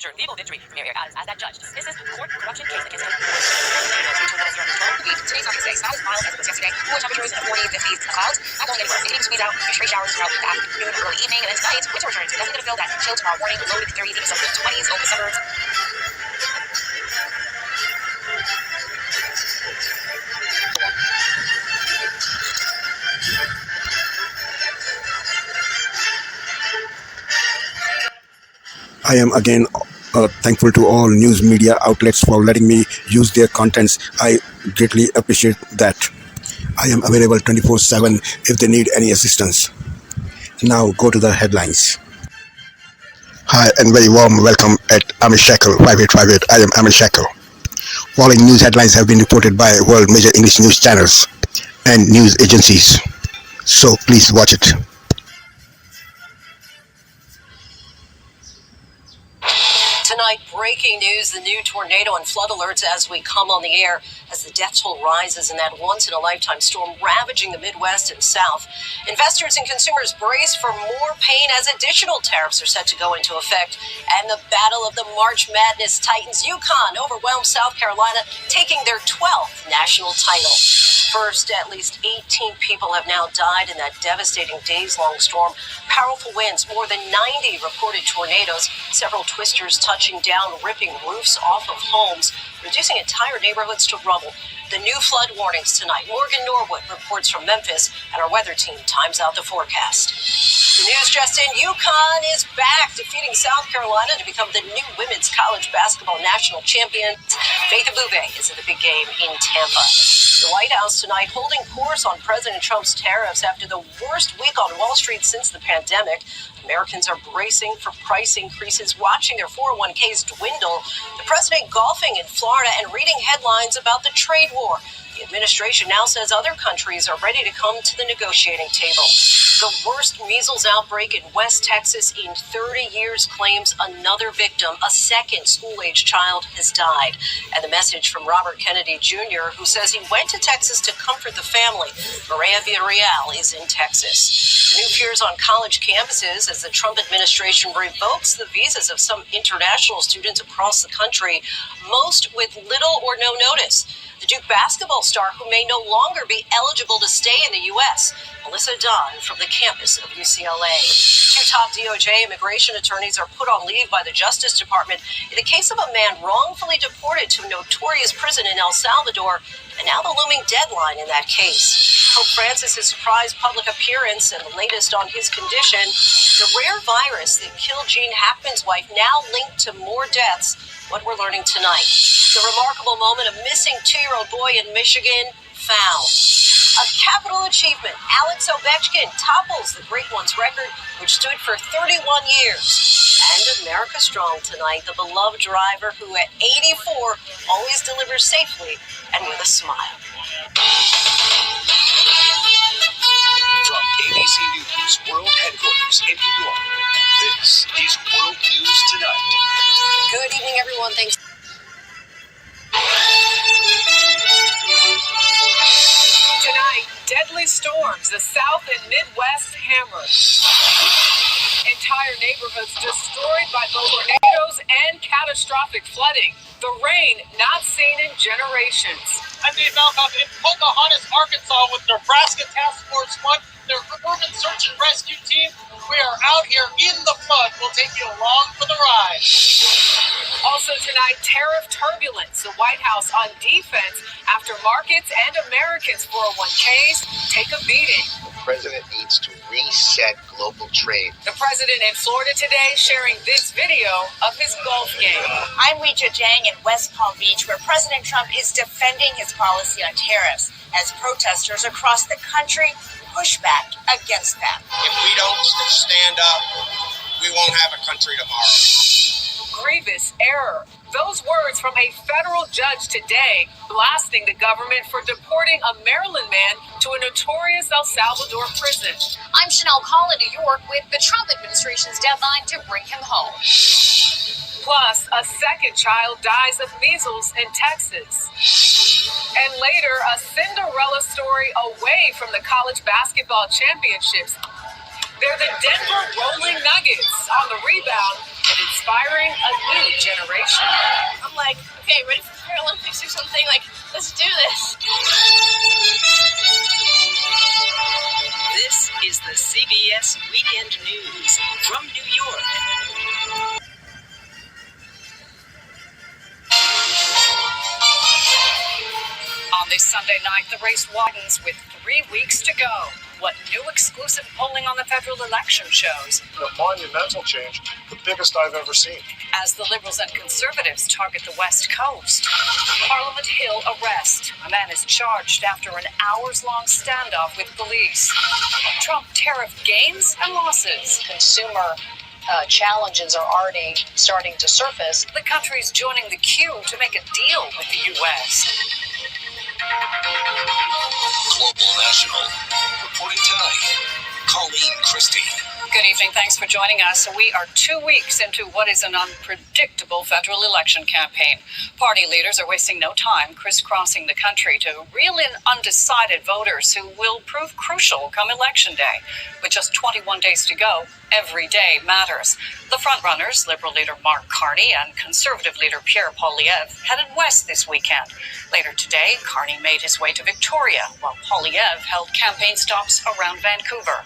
Legal victory for Mayor Guys as that judge dismisses court corruption case against him. Today's not Wednesday, not as mild as it was yesterday. Cooler temperatures in the 40s, 50s, clouds not going anywhere. Maybe squeeze out a few stray showers throughout the afternoon, early evening, and then tonight, winter returns. Definitely going to feel that chill tomorrow morning, low to the 30s, even some 20s over the suburbs. I am again thankful to all news media outlets for letting me use their contents. I greatly appreciate that. I am available 24/7 if they need any assistance. Now go to the headlines. Hi and very warm welcome at Amir Shackle 5858. I am Amir Shackle. Following news headlines have been reported by world major English news channels and news agencies. So please watch it. Tonight, breaking news, the new tornado and flood alerts as we come on the air as the death toll rises in that once-in-a-lifetime storm ravaging the Midwest and South. Investors and consumers brace for more pain as additional tariffs are set to go into effect. And the battle of the March Madness Titans, UConn overwhelmed South Carolina, taking their 12th national title. First, at least 18 people have now died in that devastating days-long storm. Powerful winds, more than 90 reported tornadoes, several twisters touching down, ripping roofs off of homes, reducing entire neighborhoods to rubble. The new flood warnings tonight. Morgan Norwood reports from Memphis, and our weather team times out the forecast. The news just in, UConn is back, defeating South Carolina to become the new women's college basketball national champions. Faith Abube is at the big game in Tampa. The White House tonight holding course on President Trump's tariffs after the worst week on Wall Street since the pandemic. Americans are bracing for price increases, watching their 401ks dwindle. The president golfing in Florida and reading headlines about the trade war. The administration now says other countries are ready to come to the negotiating table. The worst measles outbreak in West Texas in 30 years claims another victim. A second school-age child has died. And the message from Robert Kennedy Jr., who says he went to Texas to comfort the family. Maria Villarreal is in Texas. The new fears on college campuses as the Trump administration revokes the visas of some international students across the country, most with little or no notice. The Duke basketball star who may no longer be eligible to stay in the U.S., Melissa Dunn from the campus of UCLA. Two top DOJ immigration attorneys are put on leave by the Justice Department in the case of a man wrongfully deported to a notorious prison in El Salvador, and now the looming deadline in that case. Pope Francis' surprise public appearance and the latest on his condition. The rare virus that killed Gene Hackman's wife now linked to more deaths. What we're learning tonight. The remarkable moment of missing 2-year-old boy in Michigan found. A capital achievement. Alex Ovechkin topples the Great Ones record, which stood for 31 years. And America Strong tonight, the beloved driver who at 84 always delivers safely and with a smile. From ABC News World Headquarters in New York, this is World News Tonight. Good evening, everyone. Thanks. Tonight, deadly storms, the South and Midwest hammered. Entire neighborhoods destroyed by both tornadoes and catastrophic flooding. The rain not seen in generations. I'm Dave Malkoff in Pocahontas, Arkansas with Nebraska Task Force 1, their urban search and rescue team. We are out here in the flood. We'll take you along for the ride. Also tonight, tariff turbulence. The White House on defense after markets and Americans' 401ks take a beating. The president needs to reset global trade. The president in Florida today sharing this video of his golf game. I'm Rita Jang in West Palm Beach, where President Trump is defending his policy on tariffs as protesters across the country push back against them. If we don't stand up, we won't have a country tomorrow. Grievous error. Those words from a federal judge today blasting the government for deporting a Maryland man to a notorious El Salvador prison. I'm Chanel Call in New York with the Trump administration's deadline to bring him home. Plus, a second child dies of measles in Texas. And later, a Cinderella story away from the college basketball championships. They're the Denver Rolling Nuggets on the rebound and inspiring a new generation. I'm like, okay, ready for the Paralympics or something? Like, let's do this. This is the CBS Weekend News from New York. On this Sunday night, the race widens with 3 weeks to go. What new exclusive polling on the federal election shows? A monumental change, the biggest I've ever seen. As the Liberals and Conservatives target the West Coast. Parliament Hill arrest. A man is charged after an hours-long standoff with police. Trump tariff gains and losses. Consumer challenges are already starting to surface. The country's joining the queue to make a deal with the U.S. Global National. Reporting tonight, Colleen Christie. Good evening. Thanks for joining us. We are 2 weeks into what is an unpredictable federal election campaign. Party leaders are wasting no time crisscrossing the country to reel in undecided voters who will prove crucial come Election Day. With just 21 days to go, every day matters. The frontrunners, Liberal leader Mark Carney and Conservative leader Pierre Poilievre, headed west this weekend. Later today, Carney made his way to Victoria, while Poilievre held campaign stops around Vancouver.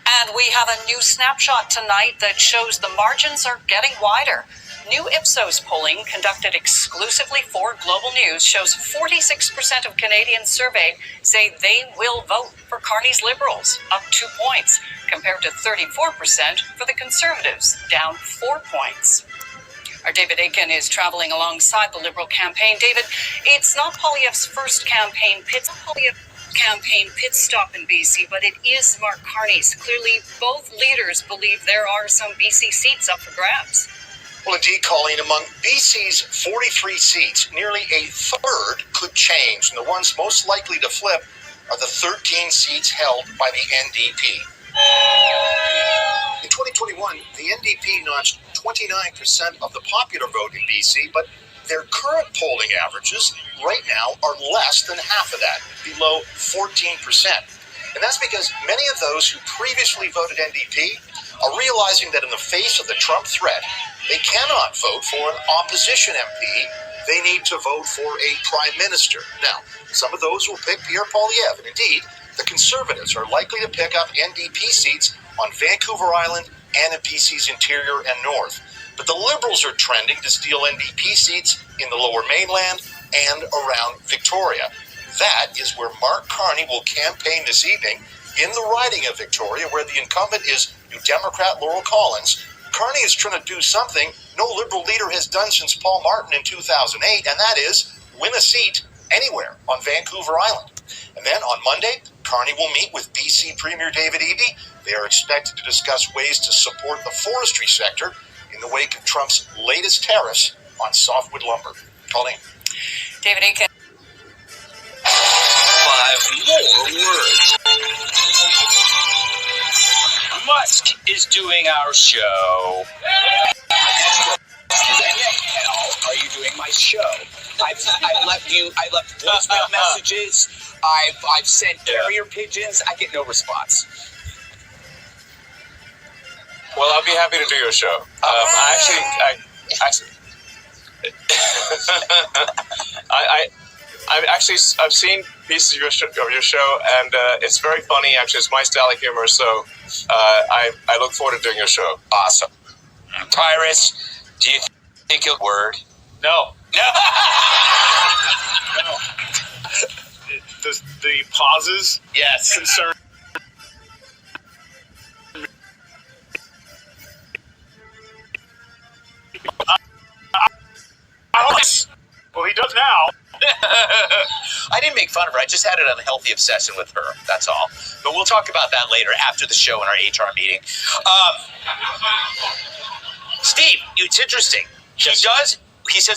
And we have a new snapshot tonight that shows the margins are getting wider. New Ipsos polling conducted exclusively for Global News shows 46% of Canadians surveyed say they will vote for Carney's Liberals, up 2 points, compared to 34% for the Conservatives, down 4 points. Our David Aiken is traveling alongside the Liberal campaign. David, it's not Poilievre's first campaign pit stop in BC, but it is Mark Carney's. Clearly, both leaders believe there are some BC seats up for grabs. Well, indeed, Colleen, among BC's 43 seats, nearly a third could change, and the ones most likely to flip are the 13 seats held by the NDP. In 2021, the NDP notched 29% of the popular vote in BC, but their current polling averages right now are less than half of that, below 14%. And that's because many of those who previously voted NDP are realizing that in the face of the Trump threat, they cannot vote for an opposition MP. They need to vote for a prime minister. Now, some of those will pick Pierre Poilievre, and indeed, the Conservatives are likely to pick up NDP seats on Vancouver Island and in BC's interior and north. But the Liberals are trending to steal NDP seats in the Lower Mainland and around Victoria. That is where Mark Carney will campaign this evening in the riding of Victoria, where the incumbent is New Democrat Laurel Collins. Carney is trying to do something no Liberal leader has done since Paul Martin in 2008, and that is win a seat anywhere on Vancouver Island. And then on Monday, Carney will meet with BC Premier David Eby. They are expected to discuss ways to support the forestry sector in the wake of Trump's latest tariffs on softwood lumber. Colleen. David Aiken. 5 more words. Musk is doing our show. When the hell are you doing my show? I left voicemail messages. I've sent carrier pigeons. I get no response. Well, I'll be happy to do your show. I've seen pieces of your show, and it's very funny. Actually, it's my style of humor, so I look forward to doing your show. Awesome. Tyrus, do you think you'll word? No. No. The pauses? Yes. Concern. Well, he does now. I didn't make fun of her. I just had an unhealthy obsession with her. That's all. But we'll talk about that later after the show in our HR meeting. Steve, it's interesting. He says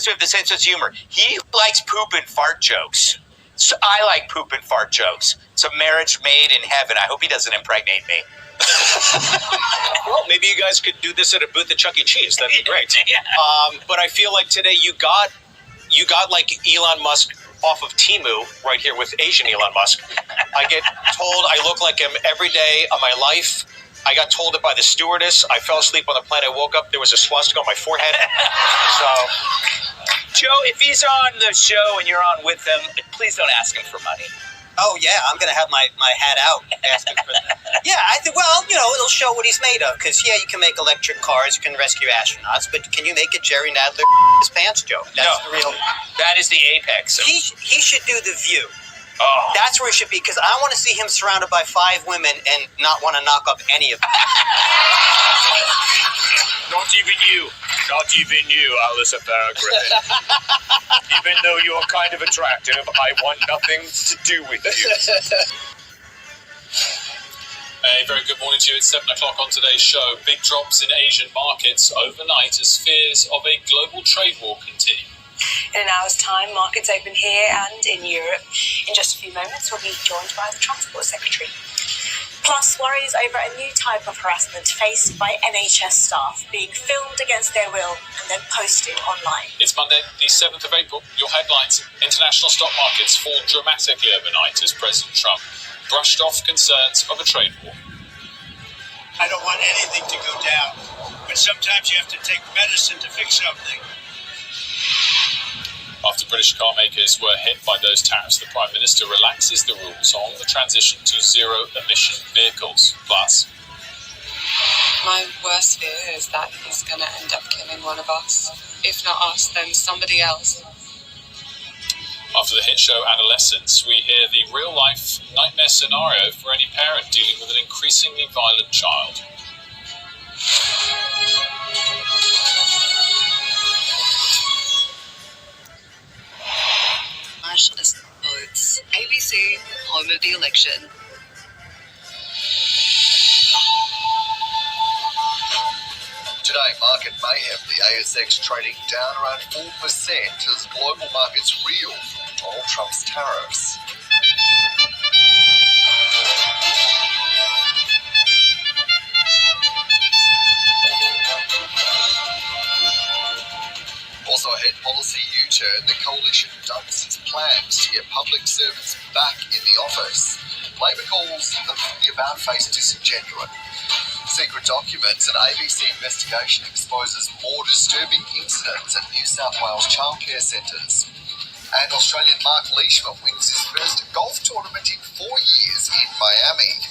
we have the same sense of humor. He likes poop and fart jokes. So I like poop and fart jokes. It's a marriage made in heaven. I hope he doesn't impregnate me. Well, maybe you guys could do this at a booth at Chuck E. Cheese. That'd be great. Yeah. But I feel like today you got like Elon Musk off of Temu right here with Asian Elon Musk. I get told I look like him every day of my life. I got told it by the stewardess. I fell asleep on the plane. I woke up, there was a swastika on my forehead. So, Joe, if he's on the show and you're on with him, please don't ask him for money. Oh, yeah, I'm going to have my hat out asking for that. Yeah, I think, well, it'll show what he's made of. Because, yeah, you can make electric cars, you can rescue astronauts, but can you make a Jerry Nadler his pants joke? That's the real... That is the apex. He should do The View. Oh. That's where it should be, because I want to see him surrounded by 5 women and not want to knock up any of them. Not even you. Not even you, Alyssa Farrah Griffin. Even though you're kind of attractive, I want nothing to do with you. A very good morning to you. It's 7 o'clock on today's show. Big drops in Asian markets overnight as fears of a global trade war continue. In an hour's time, markets open here and in Europe. In just a few moments, we'll be joined by the Transport Secretary. Plus, worries over a new type of harassment faced by NHS staff being filmed against their will and then posted online. It's Monday, the 7th of April. Your headlines. International stock markets fall dramatically overnight as President Trump brushed off concerns of a trade war. I don't want anything to go down, but sometimes you have to take medicine to fix something. After British car makers were hit by those tariffs, the Prime Minister relaxes the rules on the transition to zero-emission vehicles. Plus, my worst fear is that he's going to end up killing one of us. If not us, then somebody else. After the hit show Adolescence, we hear the real-life nightmare scenario for any parent dealing with an increasingly violent child. As votes. ABC, home of the election. Today, market mayhem. The ASX trading down around 4% as global markets reel from Donald Trump's tariffs. Also ahead, policy U-turn. The coalition dumps its plans to get public servants back in the office. Labor calls the about-face disingenuine. Secret documents. An ABC investigation exposes more disturbing incidents at New South Wales childcare centres. And Australian Mark Leishman wins his first golf tournament in 4 years in Miami.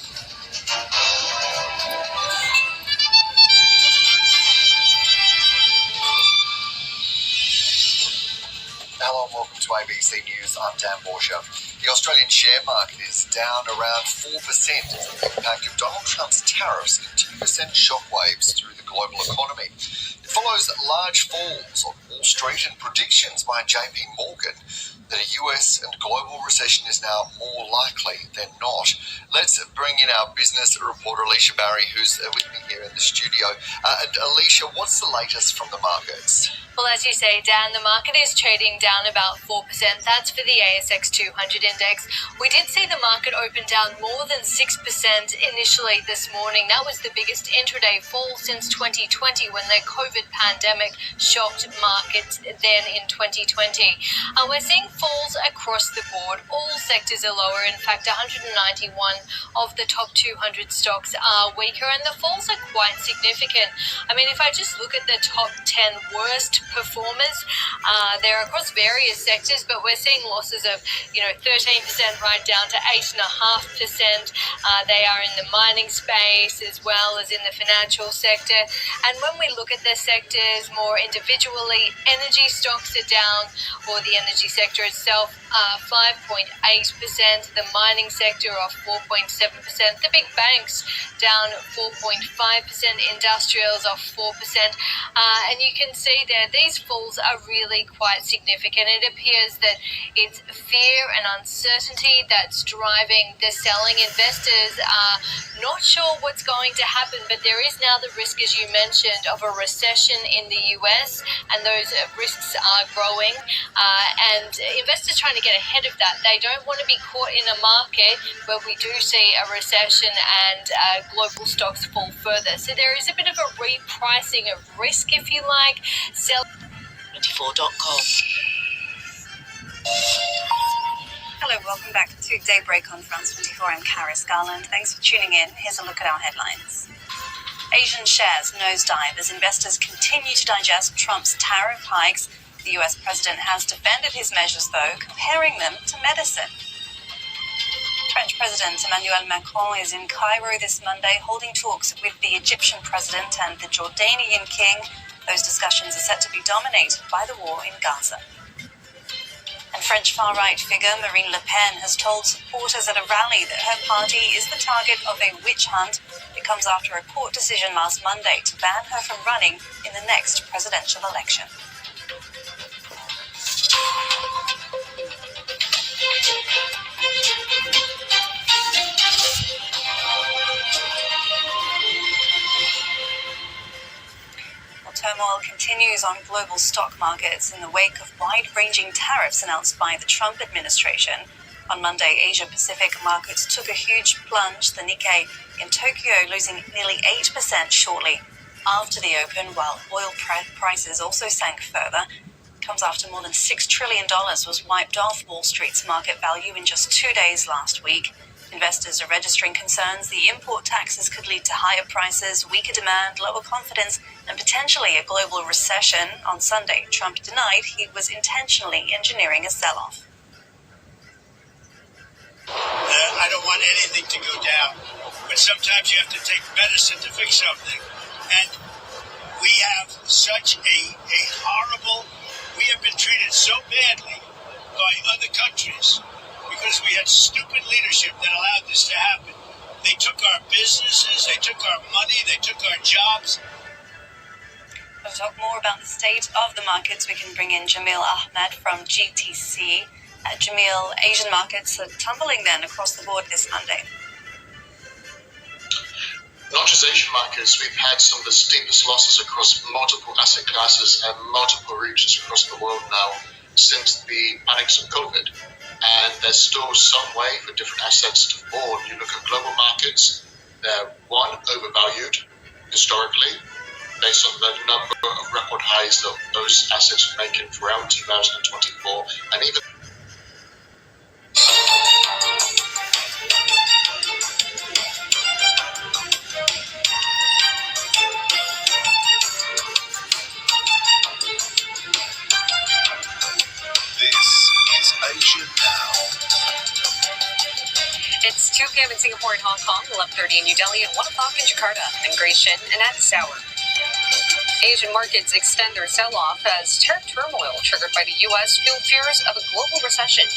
Hello and welcome to ABC News. I'm Dan Borsha. The Australian share market is down around 4% as the impact of Donald Trump's tariffs continue to send shockwaves through the global economy. It follows large falls on Wall Street and predictions by JP Morgan that a US and global recession is now more likely than not. Let's bring in our business reporter, Alicia Barry, who's with me here in the studio. Alicia, what's the latest from the markets? Well, as you say, Dan, the market is trading down about 4%. That's for the ASX 200 index. We did see the market open down more than 6% initially this morning. That was the biggest intraday fall since 2020 when the COVID pandemic shocked markets then in 2020. We're seeing falls across the board. All sectors are lower. In fact, 191 of the top 200 stocks are weaker, and the falls are quite significant. I mean, if I just look at the top 10 worst performers, they're across various sectors, but we're seeing losses of 13% right down to 8.5%. They are in the mining space as well as in the financial sector. And when we look at the sectors more individually, energy stocks are down, or the energy sector itself 5.8%, the mining sector off 4.7%, the big banks down 4.5%, industrials off 4%, and you can see there these falls are really quite significant. It appears that it's fear and uncertainty that's driving the selling. Investors are not sure what's going to happen, but there is now the risk, as you mentioned, of a recession in the US, and those risks are growing, and investors trying to get ahead of that. They don't want to be caught in a market where we do see a recession and global stocks fall further. So there is a bit of a repricing of risk, if you like. Sell24.com. Hello, welcome back to Daybreak on France 24. I'm Karis Garland. Thanks for tuning in. Here's a look at our headlines. Asian shares nosedive as investors continue to digest Trump's tariff hikes. The US president has defended his measures, though, comparing them to medicine. French President Emmanuel Macron is in Cairo this Monday, holding talks with the Egyptian president and the Jordanian king. Those discussions are set to be dominated by the war in Gaza. And French far-right figure Marine Le Pen has told supporters at a rally that her party is the target of a witch hunt. It comes after a court decision last Monday to ban her from running in the next presidential election. Turmoil continues on global stock markets in the wake of wide-ranging tariffs announced by the Trump administration. On Monday, Asia-Pacific markets took a huge plunge, the Nikkei in Tokyo losing nearly 8% shortly after the open, while oil prices also sank further. It comes after more than $6 trillion was wiped off Wall Street's market value in just 2 days last week. Investors are registering concerns the import taxes could lead to higher prices, weaker demand, lower confidence, and potentially a global recession. On Sunday, Trump denied he was intentionally engineering a sell-off. I don't want anything to go down, but sometimes you have to take medicine to fix something. And we have such a horrible, we have been treated so badly by other countries because we had stupid leadership that allowed this to happen. They took our businesses, they took our money, they took our jobs. To talk more about the state of the markets, we can bring in Jamil Ahmed from GTC. Jamil, Asian markets are tumbling then across the board this Monday. Not just Asian markets, we've had some of the steepest losses across multiple asset classes and multiple regions across the world now since the panics of COVID. And there's still some way for different assets to fall. You look at global markets, they're one, overvalued historically, based on the number of record highs that those assets are making throughout 2024, and even Asia Now. It's 2 p.m. in Singapore and Hong Kong, 11:30 in New Delhi, and 1 o'clock in Jakarta. I'm Grace Shin, and at this hour. Asian markets extend their sell-off as tariff turmoil triggered by the U.S. fueled fears of a global recession.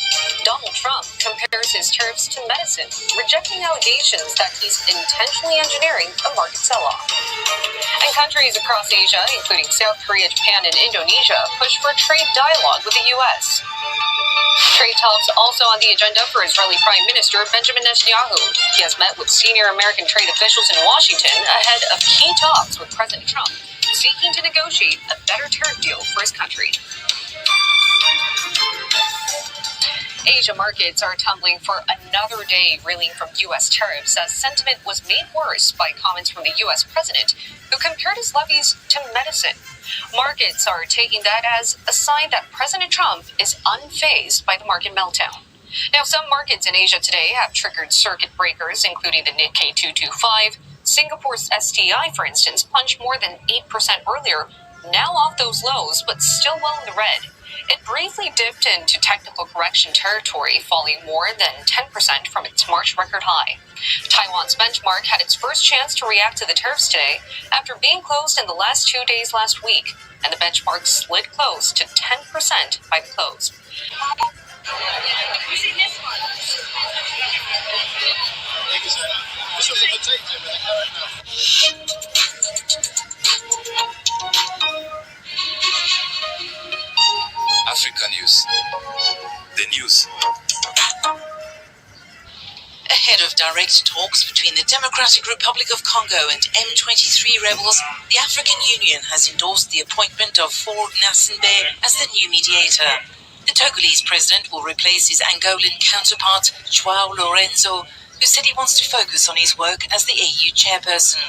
Donald Trump compares his tariffs to medicine, rejecting allegations that he's intentionally engineering a market sell-off. And countries across Asia, including South Korea, Japan, and Indonesia, push for trade dialogue with the U.S. Trade talks also on the agenda for Israeli Prime Minister Benjamin Netanyahu. He has met with senior American trade officials in Washington ahead of key talks with President Trump, seeking to negotiate a better tariff deal for his country. Asia markets are tumbling for another day, reeling from U.S. tariffs as sentiment was made worse by comments from the U.S. president, who compared his levies to medicine. Markets are taking that as a sign that President Trump is unfazed by the market meltdown. Now, some markets in Asia today have triggered circuit breakers, including the Nikkei 225. Singapore's STI, for instance, punched more than 8% earlier, now off those lows, but still well in the red. It briefly dipped into technical correction territory, falling more than 10% from its March record high. Taiwan's benchmark had its first chance to react to the tariffs today after being closed in the last 2 days last week, and the benchmark slid close to 10% by the close. Africa News. The news. Ahead of direct talks between the Democratic Republic of Congo and M23 rebels, the African Union has endorsed the appointment of Ford Nassembe as the new mediator. The Togolese president will replace his Angolan counterpart, João Lourenço, who said he wants to focus on his work as the AU chairperson.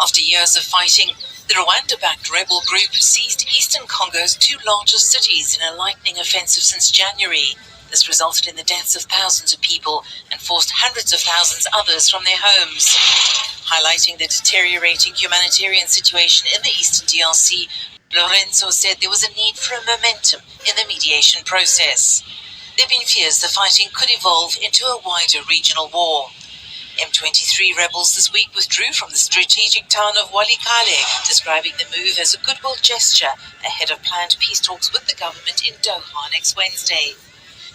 After years of fighting, the Rwanda-backed rebel group seized eastern Congo's two largest cities in a lightning offensive since January. This resulted in the deaths of thousands of people and forced hundreds of thousands others from their homes. Highlighting the deteriorating humanitarian situation in the eastern DRC, Lorenzo said there was a need for a momentum in the mediation process. There have been fears the fighting could evolve into a wider regional war. M23 rebels this week withdrew from the strategic town of Walikale, describing the move as a goodwill gesture ahead of planned peace talks with the government in Doha next Wednesday.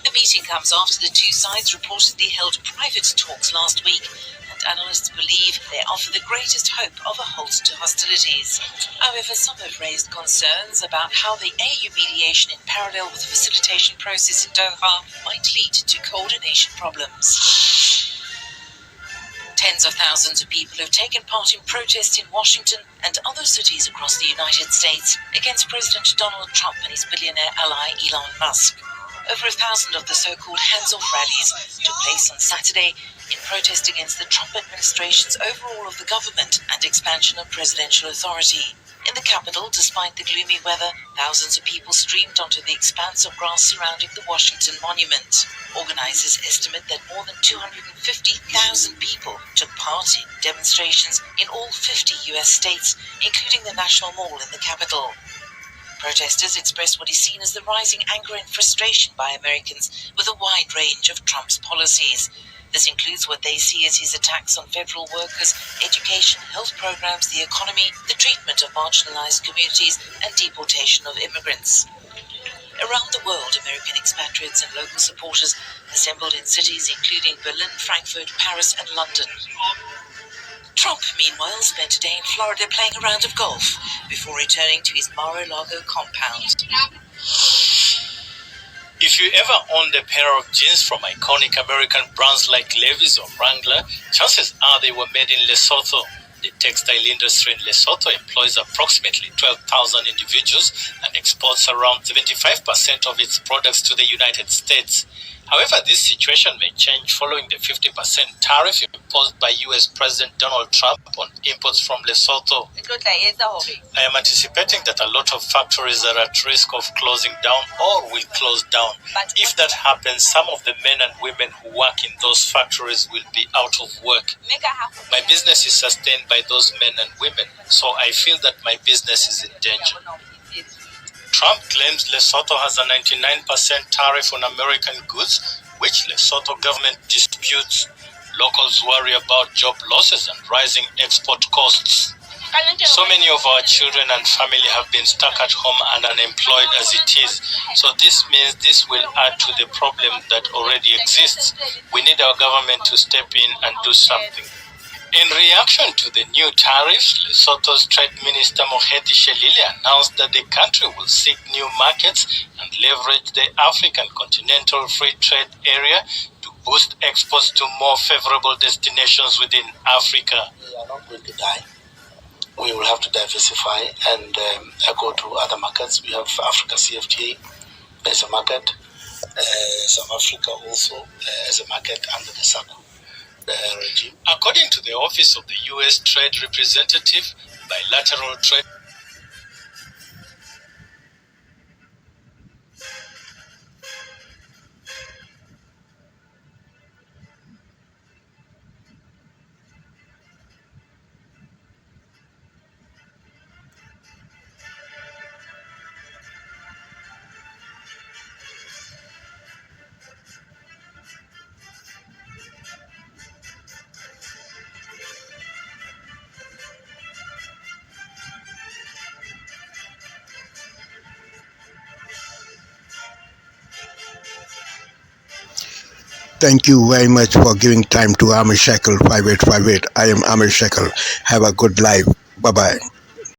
The meeting comes after the two sides reportedly held private talks last week, and analysts believe they offer the greatest hope of a halt to hostilities. However, some have raised concerns about how the AU mediation in parallel with the facilitation process in Doha might lead to coordination problems. Tens of thousands of people have taken part in protests in Washington and other cities across the United States against President Donald Trump and his billionaire ally Elon Musk. Over 1,000 of the so-called hands-off rallies took place on Saturday in protest against the Trump administration's overhaul of the government and expansion of presidential authority. In the capital, despite the gloomy weather, thousands of people streamed onto the expanse of grass surrounding the Washington Monument. Organizers estimate that more than 250,000 people took part in demonstrations in all 50 U.S. states, including the National Mall in the capital. Protesters expressed what is seen as the rising anger and frustration by Americans with a wide range of Trump's policies. This includes what they see as his attacks on federal workers, education, health programs, the economy, the treatment of marginalized communities, and deportation of immigrants. Around the world, American expatriates and local supporters assembled in cities including Berlin, Frankfurt, Paris, and London. Trump, meanwhile, spent a day in Florida playing a round of golf before returning to his Mar-a-Lago compound. If you ever owned a pair of jeans from iconic American brands like Levi's or Wrangler, chances are they were made in Lesotho. The textile industry in Lesotho employs approximately 12,000 individuals and exports around 75% of its products to the United States. However, this situation may change following the 50% tariff imposed by US President Donald Trump on imports from Lesotho. I am anticipating that a lot of factories are at risk of closing down or will close down. If that happens, some of the men and women who work in those factories will be out of work. My business is sustained by those men and women, so I feel that my business is in danger. Trump claims Lesotho has a 99% tariff on American goods, which Lesotho government disputes. Locals worry about job losses and rising export costs. So many of our children and family have been stuck at home and unemployed as it is. So this means this will add to the problem that already exists. We need our government to step in and do something. In reaction to the new tariffs, Lesotho's Trade Minister Mohethi Shelile announced that the country will seek new markets and leverage the African Continental Free Trade Area to boost exports to more favorable destinations within Africa. We are not going to die. We will have to diversify and go to other markets. We have Africa CFTA as a market, South Africa also as a market under the SACU regime. According to the Office of the U.S. Trade Representative, bilateral trade Thank you very much for giving time to Amir Shekel 5858. I am Amir Shekel. Have a good life. Bye-bye.